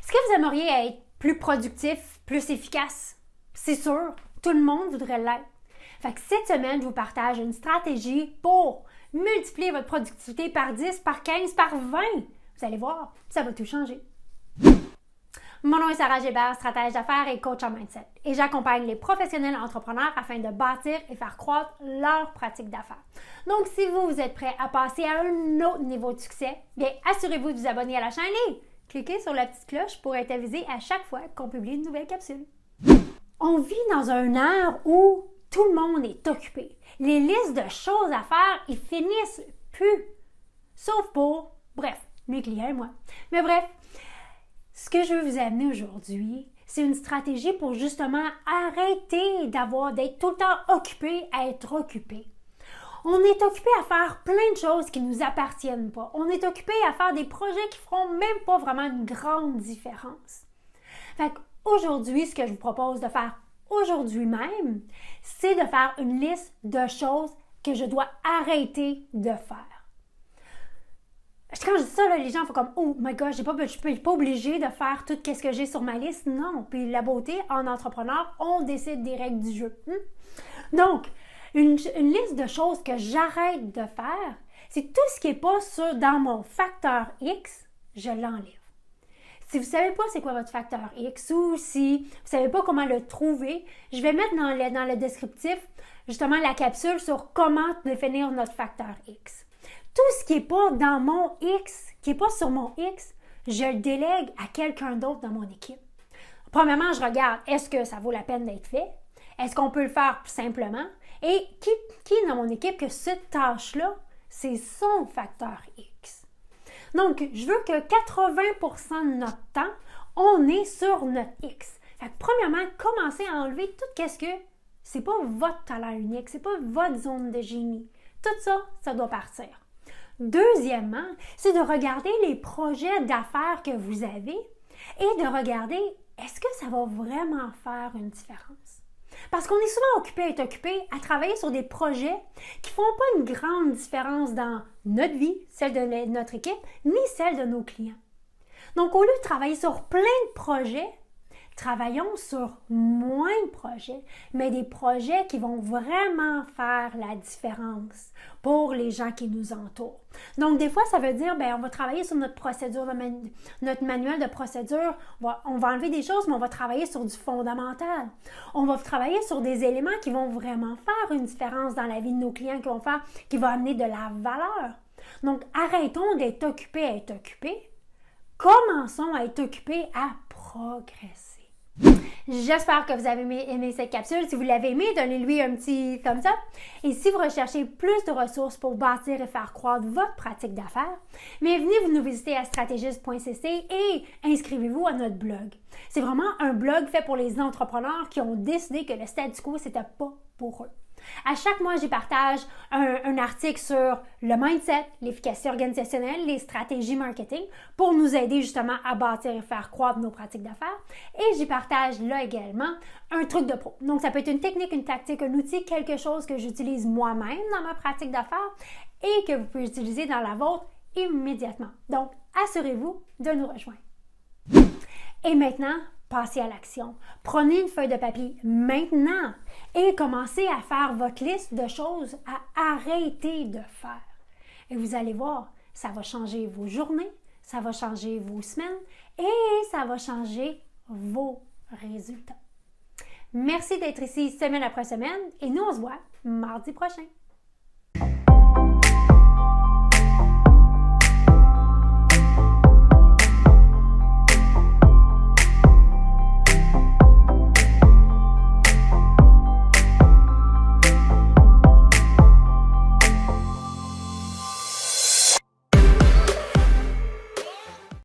Est-ce que vous aimeriez être plus productif, plus efficace? C'est sûr, tout le monde voudrait l'être. Fait que cette semaine, je vous partage une stratégie pour multiplier votre productivité par 10, par 15, par 20. Vous allez voir, ça va tout changer. Mon nom est Sarah Gébert, stratège d'affaires et coach en mindset. Et j'accompagne les professionnels entrepreneurs afin de bâtir et faire croître leur pratique d'affaires. Donc, si vous êtes prêt à passer à un autre niveau de succès, bien, assurez-vous de vous abonner à la chaîne et cliquez sur la petite cloche pour être avisé à chaque fois qu'on publie une nouvelle capsule. On vit dans un ère où tout le monde est occupé. Les listes de choses à faire, ils finissent plus. Sauf pour, bref, mes clients et moi. Mais bref, ce que je veux vous amener aujourd'hui, c'est une stratégie pour justement arrêter d'être tout le temps occupé à être occupé. On est occupé à faire plein de choses qui ne nous appartiennent pas. On est occupé à faire des projets qui ne feront même pas vraiment une grande différence. Fait qu'aujourd'hui, ce que je vous propose de faire aujourd'hui même, c'est de faire une liste de choses que je dois arrêter de faire. Quand je dis ça, là, les gens font comme « Oh my God, je ne suis pas obligée de faire tout ce que j'ai sur ma liste. » Non. Puis la beauté, en entrepreneur, on décide des règles du jeu. Donc, une liste de choses que j'arrête de faire, c'est tout ce qui n'est pas dans mon facteur X, je l'enlève. Si vous ne savez pas c'est quoi votre facteur X ou si vous ne savez pas comment le trouver, je vais mettre dans le descriptif justement la capsule sur comment définir notre facteur X. Tout ce qui n'est pas dans mon X, qui n'est pas sur mon X, je le délègue à quelqu'un d'autre dans mon équipe. Premièrement, je regarde, est-ce que ça vaut la peine d'être fait? Est-ce qu'on peut le faire simplement? Et qui dans mon équipe que cette tâche-là, c'est son facteur X? Donc, je veux que 80% de notre temps, on est sur notre X. Fait que premièrement, commencez à enlever tout ce que c'est pas votre talent unique, c'est pas votre zone de génie. Tout ça, ça doit partir. Deuxièmement, c'est de regarder les projets d'affaires que vous avez et de regarder est-ce que ça va vraiment faire une différence. Parce qu'on est souvent occupé à être occupé à travailler sur des projets qui ne font pas une grande différence dans notre vie, celle de notre équipe, ni celle de nos clients. Donc, au lieu de travailler sur plein de projets, travaillons sur moins de projets, mais des projets qui vont vraiment faire la différence pour les gens qui nous entourent. Donc, des fois, ça veut dire, on va travailler sur notre procédure, notre manuel de procédure. On va enlever des choses, mais on va travailler sur du fondamental. On va travailler sur des éléments qui vont vraiment faire une différence dans la vie de nos clients, qui vont amener de la valeur. Donc, arrêtons d'être occupés à être occupés. Commençons à être occupés à progresser. J'espère que vous avez aimé cette capsule. Si vous l'avez aimé, donnez-lui un petit thumbs up. Et si vous recherchez plus de ressources pour bâtir et faire croître votre pratique d'affaires, venez nous visiter à stratégiste.cc et inscrivez-vous à notre blog. C'est vraiment un blog fait pour les entrepreneurs qui ont décidé que le statu quo, c'était pas pour eux. À chaque mois, j'y partage un article sur le mindset, l'efficacité organisationnelle, les stratégies marketing pour nous aider justement à bâtir et faire croître nos pratiques d'affaires. Et j'y partage là également un truc de pro. Donc, ça peut être une technique, une tactique, un outil, quelque chose que j'utilise moi-même dans ma pratique d'affaires et que vous pouvez utiliser dans la vôtre immédiatement. Donc, assurez-vous de nous rejoindre. Et maintenant, passez à l'action. Prenez une feuille de papier maintenant et commencez à faire votre liste de choses à arrêter de faire. Et vous allez voir, ça va changer vos journées, ça va changer vos semaines et ça va changer vos résultats. Merci d'être ici semaine après semaine et nous on se voit mardi prochain.